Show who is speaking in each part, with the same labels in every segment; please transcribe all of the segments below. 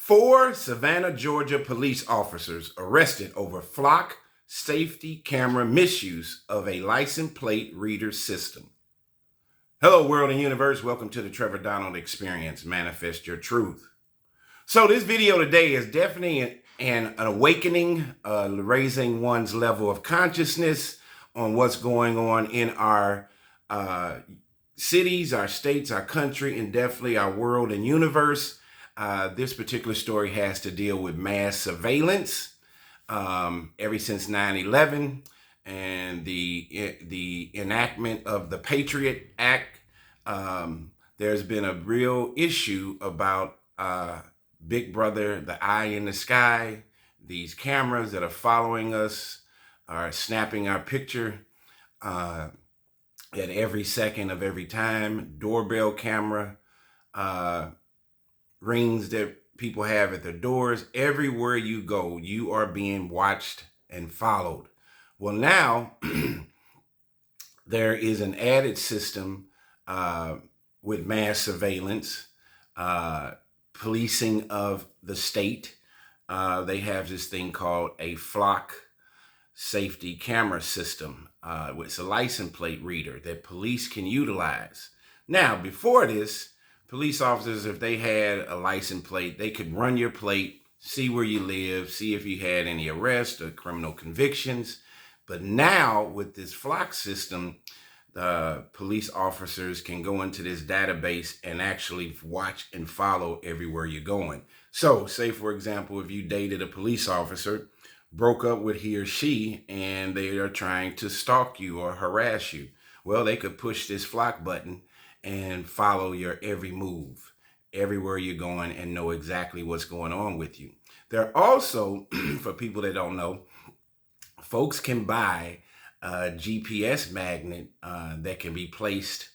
Speaker 1: Four Savannah, Georgia police officers arrested over flock safety camera misuse of a license plate reader system. Hello, world and universe. Welcome to the Trevor Donald Experience. Manifest your truth. So this video today is definitely an awakening, raising one's level of consciousness on what's going on in our cities, our states, our country, and definitely our world and universe. This particular story has to deal with mass surveillance ever since 9/11 and the enactment of the Patriot Act. There's been a real issue about Big Brother, the eye in the sky, these cameras that are following us, are snapping our picture at every second of every time, doorbell camera, rings that people have at their doors. Everywhere you go, you are being watched and followed. Well, now there is an added system with mass surveillance, policing of the state. They have this thing called a flock safety camera system. It's a license plate reader that police can utilize. Now, before this, police officers, if they had a license plate, they could run your plate, see where you live, see if you had any arrests or criminal convictions. But now with this flock system, police officers can go into this database and actually watch and follow everywhere you're going. So say, for example, if you dated a police officer, broke up with he or she, and they are trying to stalk you or harass you, well, they could push this flock button and follow your every move, everywhere you're going, and know exactly what's going on with you. There are also, for people that don't know, folks can buy a GPS magnet that can be placed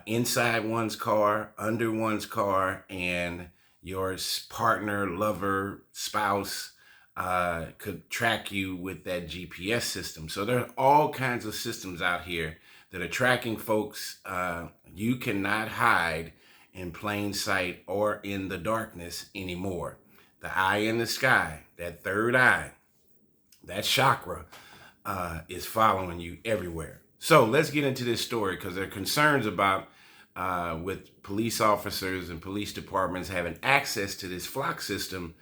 Speaker 1: inside one's car, under one's car, and your partner, lover, spouse could track you with that GPS system. So there are all kinds of systems out here that are tracking folks. You cannot hide in plain sight or in the darkness anymore. The eye in the sky, that third eye, that chakra, is following you everywhere. So let's get into this story, because there are concerns about with police officers and police departments having access to this flock system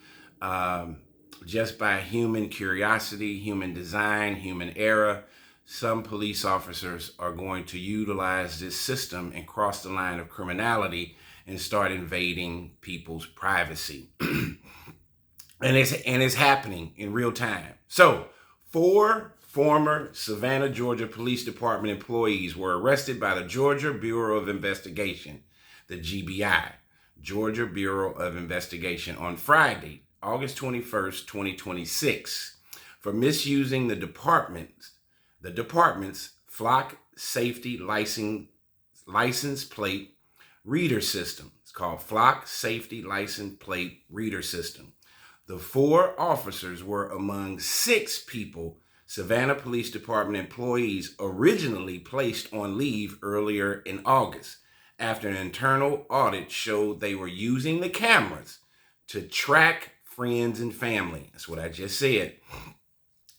Speaker 1: just by human curiosity, human design, human error. Some police officers are going to utilize this system and cross the line of criminality and start invading people's privacy. and it's happening in real time. So 4 former Savannah, Georgia Police Department employees were arrested by the Georgia Bureau of Investigation, the GBI, Georgia Bureau of Investigation, on Friday, August 21st, 2026, for misusing the department's flock safety license plate reader system. It's called Flock Safety License Plate Reader System. The 4 officers were among 6 people Savannah Police Department employees originally placed on leave earlier in August, after an internal audit showed they were using the cameras to track friends and family. That's what I just said.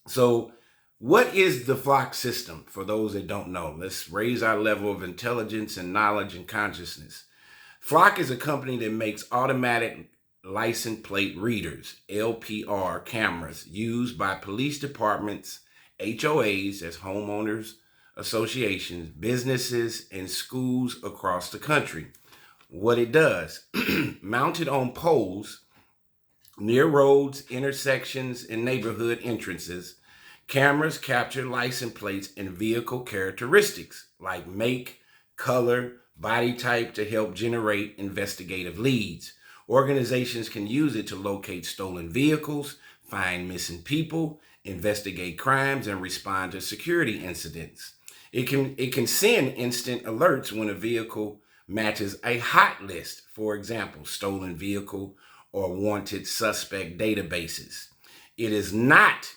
Speaker 1: So what is the flock system, for those that don't know? Let's raise our level of intelligence and knowledge and consciousness. Flock is a company that makes automatic license plate readers, LPR cameras, used by police departments, HOAs, as homeowners associations, businesses, and schools across the country. What it does, mounted on poles near roads, intersections, and neighborhood entrances, cameras capture license plates and vehicle characteristics like make, color, body type to help generate investigative leads. Organizations can use it to locate stolen vehicles, find missing people, investigate crimes, and respond to security incidents. It can send instant alerts when a vehicle matches a hot list, for example, stolen vehicle or wanted suspect databases. It is not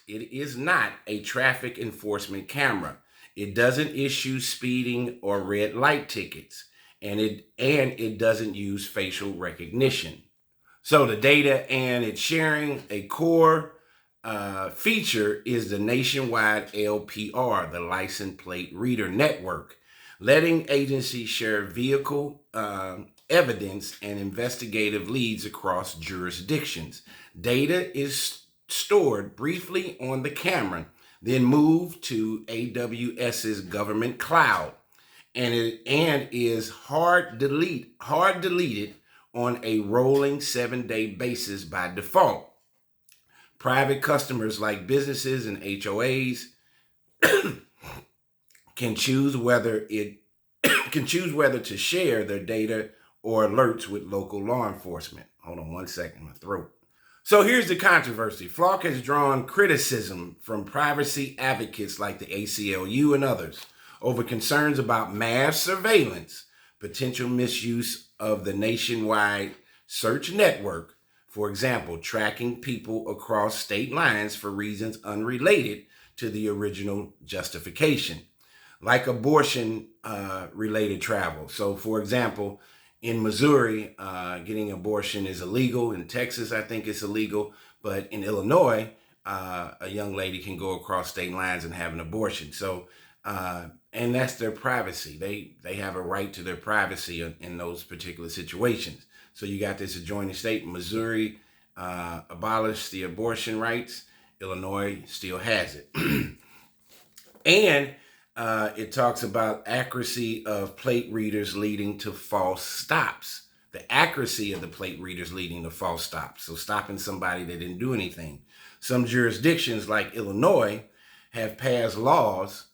Speaker 1: a traffic enforcement camera. It doesn't issue speeding or red light tickets, and it doesn't use facial recognition. So the data and its sharing, a core feature is the nationwide LPR, the License Plate Reader Network, letting agencies share vehicle evidence and investigative leads across jurisdictions. Data is stored briefly on the camera, then moved to AWS's government cloud, and is hard deleted on a rolling 7-day basis by default. Private customers like businesses and HOAs can choose whether to share their data or alerts with local law enforcement. Hold on one second, my throat. So here's the controversy. Flock has drawn criticism from privacy advocates like the ACLU and others over concerns about mass surveillance, potential misuse of the nationwide search network, for example, tracking people across state lines for reasons unrelated to the original justification, like abortion related travel. So, for example, in Missouri, getting abortion is illegal. In Texas, I think it's illegal. But in Illinois, a young lady can go across state lines and have an abortion. So, and that's their privacy. They have a right to their privacy in those particular situations. So you got this adjoining state. Missouri abolished the abortion rights. Illinois still has it. And it talks about accuracy of plate readers leading to false stops. The accuracy of the plate readers leading to false stops. So stopping somebody that didn't do anything. Some jurisdictions like Illinois have passed laws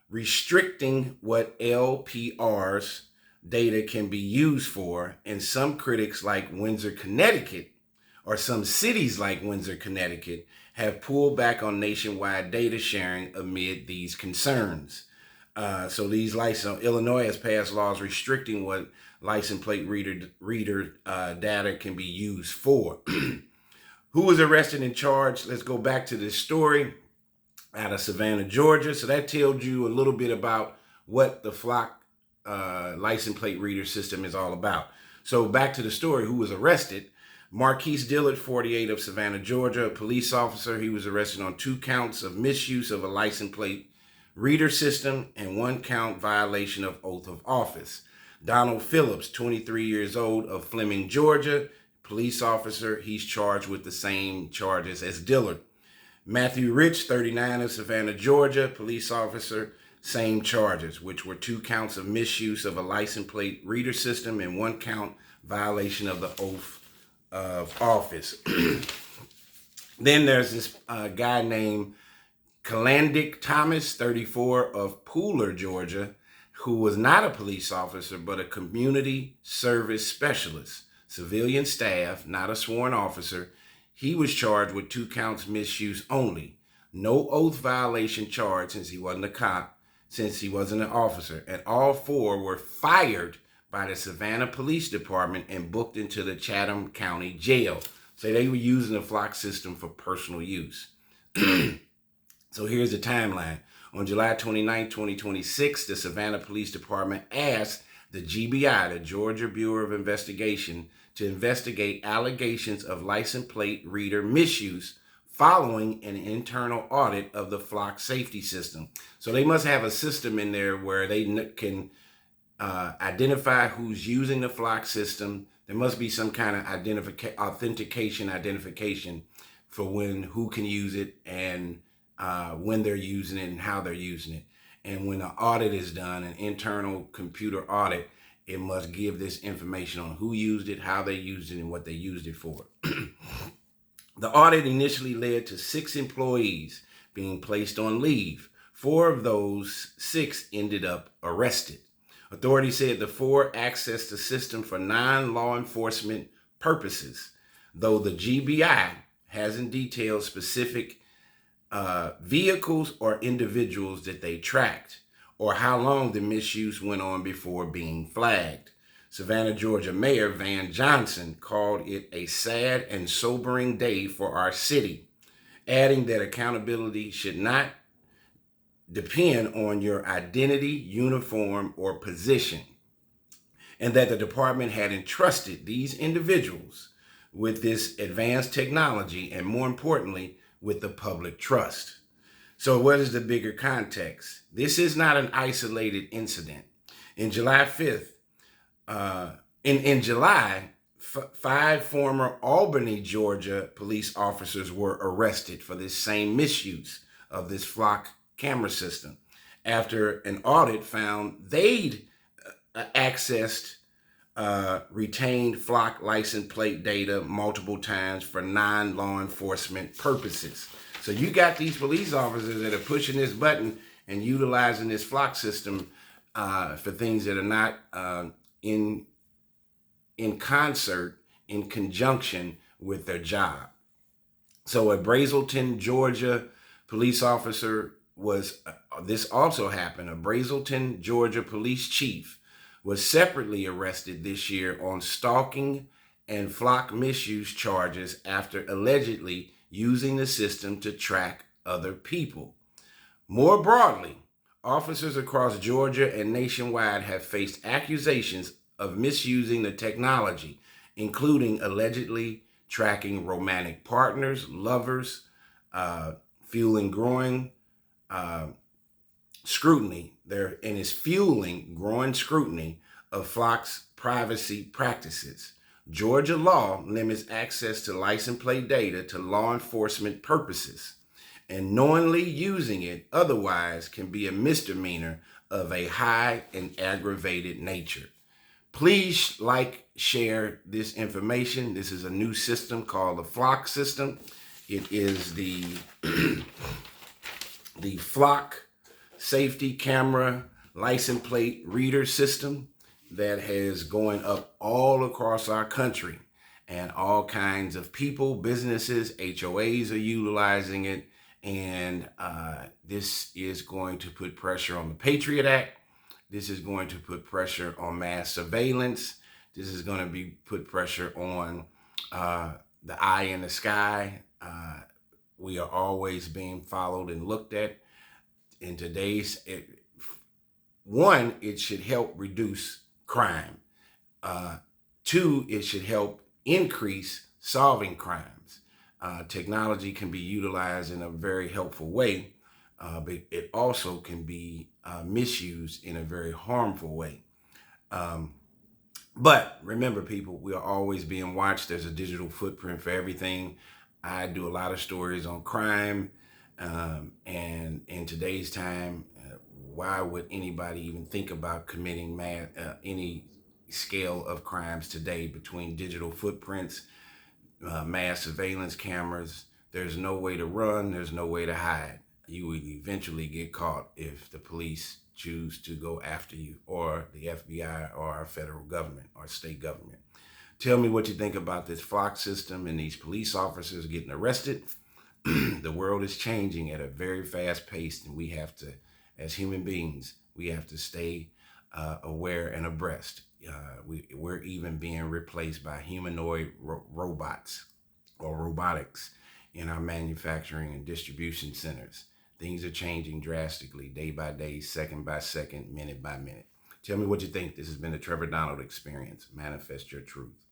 Speaker 1: restricting what LPR's data can be used for. And some critics like Windsor, Connecticut, or some cities like Windsor, Connecticut, have pulled back on nationwide data sharing amid these concerns. So Illinois has passed laws restricting what license plate reader data can be used for. Who was arrested and charged? Let's go back to this story out of Savannah, Georgia. So that tells you a little bit about what the Flock license plate reader system is all about. So back to the story. Who was arrested? Marquise Dillard, 48, of Savannah, Georgia, a police officer. He was arrested on 2 counts of misuse of a license plate reader system and 1 count violation of oath of office. Donald Phillips, 23 years old, of Fleming, Georgia, police officer. He's charged with the same charges as Dillard. Matthew Rich, 39, of Savannah, Georgia, police officer, same charges, which were 2 counts of misuse of a license plate reader system and 1 count violation of the oath of office. Then there's this guy named Kalandic Thomas, 34, of Pooler, Georgia, who was not a police officer, but a community service specialist, civilian staff, not a sworn officer. He was charged with 2 counts misuse only. No oath violation charge since he wasn't a cop, since he wasn't an officer. And all 4 were fired by the Savannah Police Department and booked into the Chatham County Jail. So they were using the Flock system for personal use. So here's the timeline. On July 29, 2026, the Savannah Police Department asked the GBI, the Georgia Bureau of Investigation, to investigate allegations of license plate reader misuse following an internal audit of the Flock safety system. So they must have a system in there where they can identify who's using the Flock system. There must be some kind of authentication identification for who can use it and when they're using it and how they're using it. And when an audit is done, an internal computer audit, it must give this information on who used it, how they used it, and what they used it for. The audit initially led to 6 employees being placed on leave. 4 of those 6 ended up arrested. Authorities said the 4 accessed the system for non-law enforcement purposes, though the GBI hasn't detailed specific vehicles or individuals that they tracked, or how long the misuse went on before being flagged. Savannah, Georgia Mayor Van Johnson called it a sad and sobering day for our city, adding that accountability should not depend on your identity, uniform, or position, and that the department had entrusted these individuals with this advanced technology, and more importantly, with the public trust. So what is the bigger context? This is not an isolated incident. In July 5th, in July, five former Albany, Georgia police officers were arrested for this same misuse of this flock camera system after an audit found they'd accessed retained flock license plate data multiple times for non-law enforcement purposes. So you got these police officers that are pushing this button and utilizing this flock system for things that are not in concert, in conjunction with their job. So a Brazelton, Georgia police officer was, this also happened, a Brazelton, Georgia police chief was separately arrested this year on stalking and flock misuse charges after allegedly using the system to track other people. More broadly, officers across Georgia and nationwide have faced accusations of misusing the technology, including allegedly tracking romantic partners, lovers, fueling growing scrutiny. And is fueling growing scrutiny of Flock's privacy practices. Georgia law limits access to license plate data to law enforcement purposes, and knowingly using it otherwise can be a misdemeanor of a high and aggravated nature. Please like, share this information. This is a new system called the Flock system. It is the the Flock safety camera license plate reader system that has going up all across our country, and all kinds of people, businesses, HOAs are utilizing it. And this is going to put pressure on the Patriot Act. This is going to put pressure on mass surveillance. This is going to put pressure on the eye in the sky. We are always being followed and looked at. In today's, it should help reduce crime. Two, it should help increase solving crimes. Technology can be utilized in a very helpful way, but it also can be misused in a very harmful way. But remember, people, we are always being watched. There's a digital footprint for everything. I do a lot of stories on crime. And in today's time, why would anybody even think about committing any scale of crimes today between digital footprints, mass surveillance cameras? There's no way to run. There's no way to hide. You will eventually get caught if the police choose to go after you, or the FBI, or our federal government, or state government. Tell me what you think about this Flock system and these police officers getting arrested. The world is changing at a very fast pace, and we have to, as human beings, we have to stay aware and abreast. We're even being replaced by humanoid robots or robotics in our manufacturing and distribution centers. Things are changing drastically, day by day, second by second, minute by minute. Tell me what you think. This has been the Trevor Donald Experience. Manifest your truth.